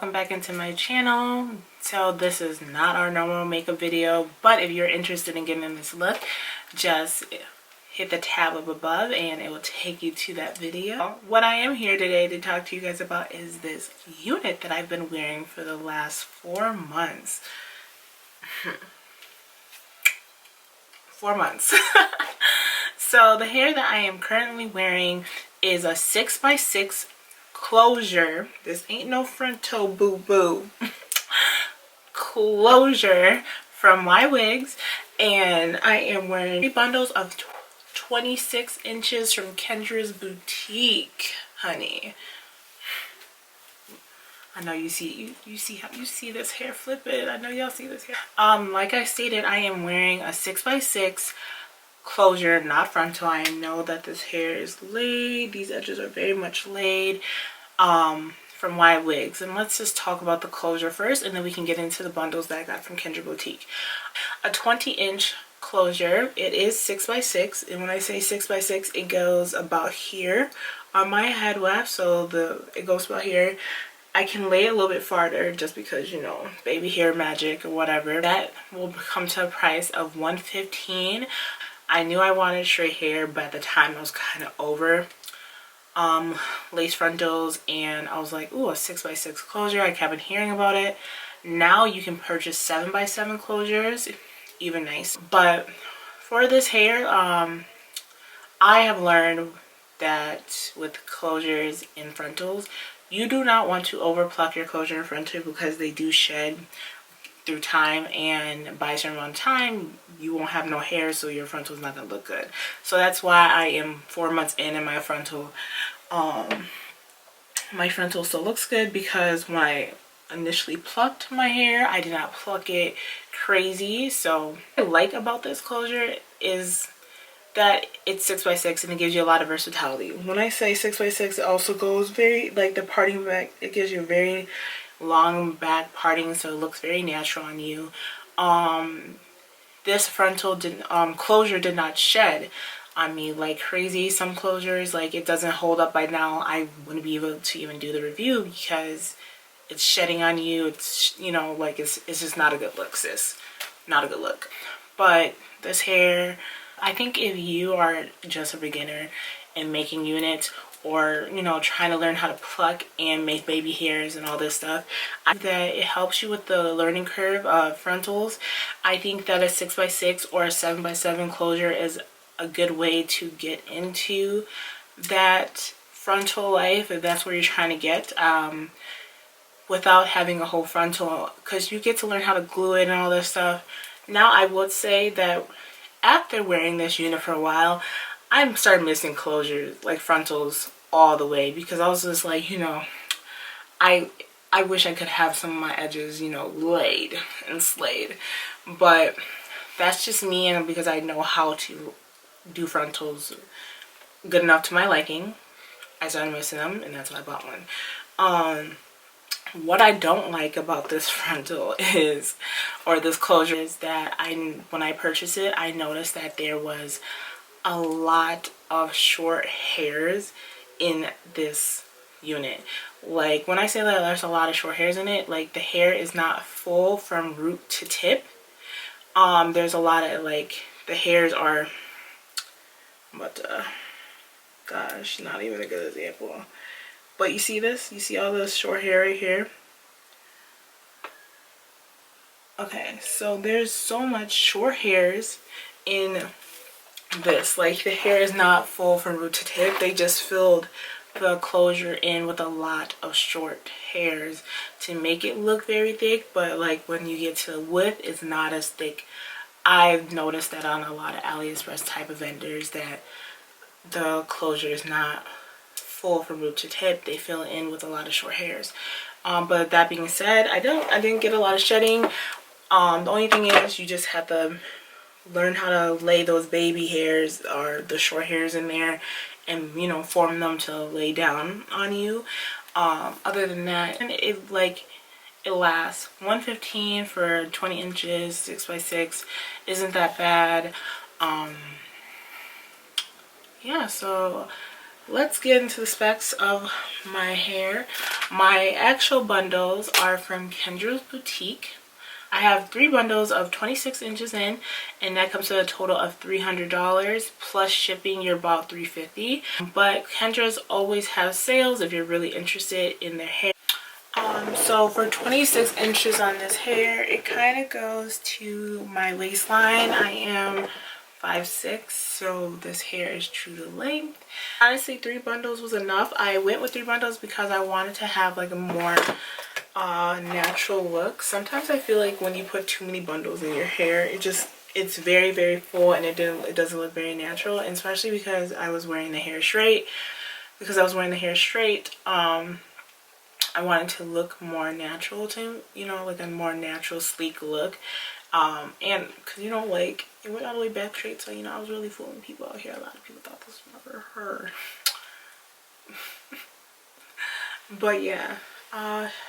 welcome back into my channel. So this is not our normal makeup video, but if you're interested in getting this look, just hit the tab up above and it will take you to that video. What I am here today to talk to you guys about is this unit that I've been wearing for the last 4 months. 4 months. So the hair that I am currently wearing is a 6x6 closure. This ain't no frontal boo-boo. Closure from YWIGs, and I am wearing 3 bundles of 26 inches from Kendra'S boutique, honey. I know you see this hair flipping. I know y'all see this hair. Like I stated, I am wearing a 6x6 closure, not frontal. I know that this hair is laid. These edges are very much laid. From YWIGs. And let's just talk about the closure first, and then we can get into the bundles that I got from Kendra's boutique. A 20-inch closure. It is 6x6, and when I say 6x6, it goes about here on my head wrap. So it goes about here. I can lay it a little bit farther just because, you know, baby hair magic or whatever. That will come to a price of $115. I knew I wanted straight hair, but at the time I was kind of over lace frontals, and I was like, ooh, a 6x6 closure. I kept hearing about it. Now you can purchase 7x7 closures, even nice. But for this hair, I have learned that with closures in frontals, you do not want to over pluck your closure in frontal because they do shed through time, and by a certain amount of time you won't have no hair, so your frontal is not gonna look good. So that's why I am 4 months in, and my frontal still looks good, because when I initially plucked my hair, I did not pluck it crazy. So what I like about this closure is that it's 6x6 and it gives you a lot of versatility. When I say 6x6, it also goes very, like, the parting back, it gives you a very long back parting, so it looks very natural on you. This frontal closure did not shed on me like crazy. Some closures, like, it doesn't hold up. By now I wouldn't be able to even do the review because it's shedding on you. It's, you know, like, it's just not a good look, sis. Not a good look. But this hair, I think if you are just a beginner in making units, or, you know, trying to learn how to pluck and make baby hairs and all this stuff, I think that it helps you with the learning curve of frontals. I think that a 6x6 or a 7x7 closure is a good way to get into that frontal life, if that's where you're trying to get, without having a whole frontal, because you get to learn how to glue it and all this stuff. Now, I would say that after wearing this unit for a while, I'm starting missing closures, like frontals, all the way, because I was just like, you know, I wish I could have some of my edges, you know, laid and slayed. But that's just me, and because I know how to do frontals good enough to my liking, I started missing them, and that's why I bought one. What I don't like about this frontal is, or this closure, is that when I purchased it, I noticed that there was a lot of short hairs in this unit. Like, when I say that there's a lot of short hairs in it, like, the hair is not full from root to tip. There's a lot of, like, the hairs are, gosh, not even a good example. But you see this? You see all this short hair right here? Okay, so there's so much short hairs in this. Like, the hair is not full from root to tip. They just filled the closure in with a lot of short hairs to make it look very thick, but, like, when you get to the width, it's not as thick. I've noticed that on a lot of AliExpress type of vendors, that the closure is not full from root to tip. They fill it in with a lot of short hairs. But that being said, I didn't get a lot of shedding. The only thing is, you just have to learn how to lay those baby hairs or the short hairs in there, and, you know, form them to lay down on you. Other than that, and it lasts. $115 for 20 inches, 6x6 isn't that bad. Yeah, so let's get into the specs of my hair. My actual bundles are from Kendra's Boutique. I have 3 bundles of 26 inches in, and that comes to a total of $300 plus shipping. You're about $350. But Kendra's always have sales if you're really interested in their hair. So for 26 inches on this hair, it kind of goes to my waistline. I am 5'6", so this hair is true to length. Honestly, 3 bundles was enough. I went with 3 bundles because I wanted to have like a more natural look. Sometimes I feel like when you put too many bundles in your hair, it's very full, and it doesn't look very natural. And especially because I was wearing the hair straight. I wanted to look more natural to, you know, like a more natural, sleek look. And because, you know, like, it went all the way back straight, so, you know, I was really fooling people out here. A lot of people thought this was never her. But yeah,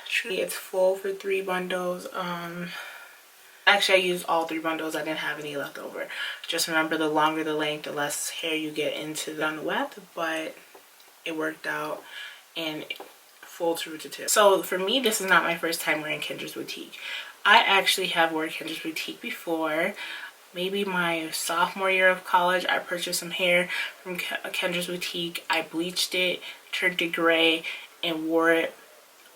truly it's full for 3 bundles. Actually, I used all 3 bundles. I didn't have any left over. Just remember, the longer the length, the less hair you get into the width, but it worked out, and full to root to tip. So for me, this is not my first time wearing Kendra's Boutique. I actually have worn Kendra's Boutique before. Maybe my sophomore year of college, I purchased some hair from Kendra's Boutique. I bleached it, turned it gray, and wore it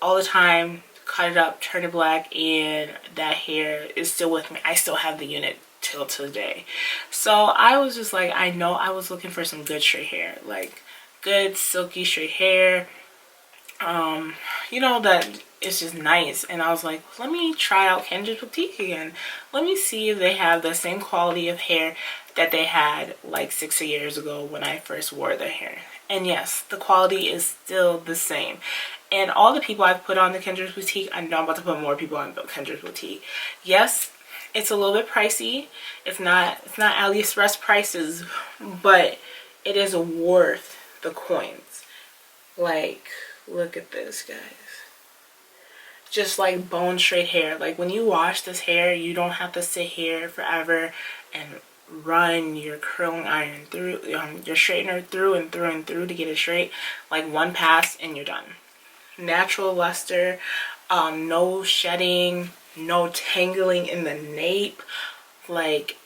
all the time. Cut it up, turned it black, and that hair is still with me. I still have the unit till today. So I was just like, I know I was looking for some good straight hair, like good silky straight hair. You know, that it's just nice. And I was like, let me try out Kendra's Boutique again. Let me see if they have the same quality of hair that they had like 6 years ago when I first wore their hair. And yes, the quality is still the same. And all the people I've put on the Kendra's Boutique, I know I'm about to put more people on Kendra's Boutique. Yes, it's a little bit pricey. It's not AliExpress prices, but it is worth the coins. Like, look at this, guys. Just like bone straight hair. Like, when you wash this hair, you don't have to sit here forever and run your curling iron through, your straightener through and through and through to get it straight. Like, one pass and you're done. Natural luster, no shedding, no tangling in the nape. Like,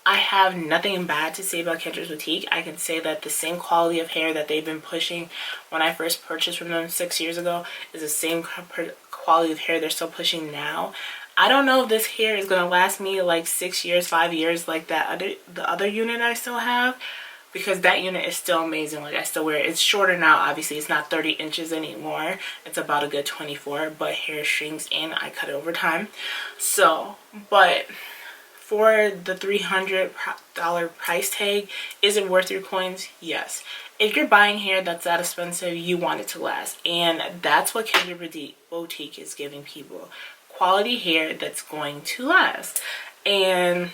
I have nothing bad to say about Kendra's Boutique. I can say that the same quality of hair that they've been pushing when I first purchased from them 6 years ago is the same quality of hair they're still pushing now. I don't know if this hair is going to last me like 6 years, 5 years like the other unit I still have, because that unit is still amazing. Like, I still wear it. It's shorter now, obviously. It's not 30 inches anymore. It's about a good 24, but hair shrinks and I cut it over time. So, but for the $300 price tag, is it worth your coins? Yes. If you're buying hair that's that expensive, you want it to last. And that's what Kendra's Boutique is giving people. Quality hair that's going to last. And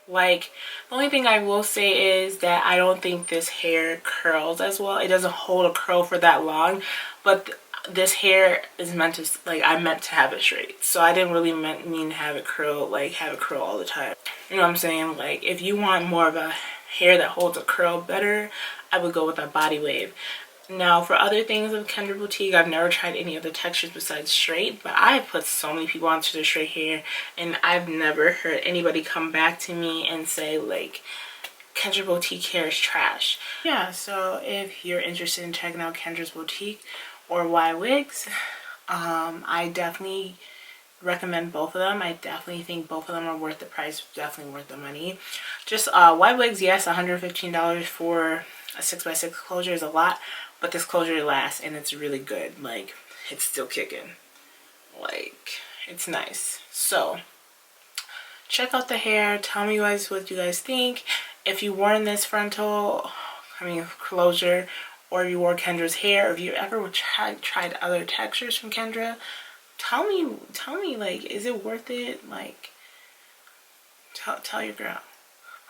like, the only thing I will say is that I don't think this hair curls as well. It doesn't hold a curl for that long, but this hair is meant to, like, I meant to have it straight. So I didn't really mean to have it curl, like have it curl all the time. You know what I'm saying? Like, if you want more of a hair that holds a curl better, I would go with a body wave. Now, for other things of Kendra's Boutique, I've never tried any other textures besides straight, but I have put so many people onto the straight hair, and I've never heard anybody come back to me and say, like, Kendra's Boutique hair is trash. Yeah, so if you're interested in checking out Kendra's Boutique or YWIGs, I definitely recommend both of them. I definitely think both of them are worth the price, definitely worth the money. Just YWIGs, yes, $115 for a 6x6 closure is a lot, but this closure lasts and it's really good. Like, it's still kicking. Like, it's nice. So check out the hair. Tell me guys what you guys think. If you worn this closure, or if you wore Kendra's hair, or if you ever tried other textures from Kendra, tell me, like, is it worth it? Like, tell your girl.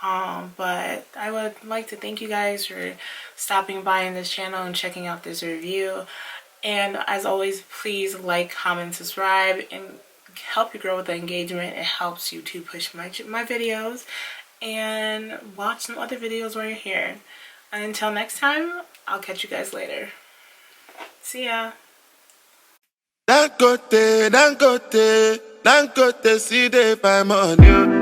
But I would like to thank you guys for stopping by in this channel and checking out this review. And as always, please like, comment, subscribe, and help your girl with the engagement. It helps YouTube push my videos, and watch some other videos while you're here. And until next time, I'll catch you guys later. See ya. D'un côté, see they find money.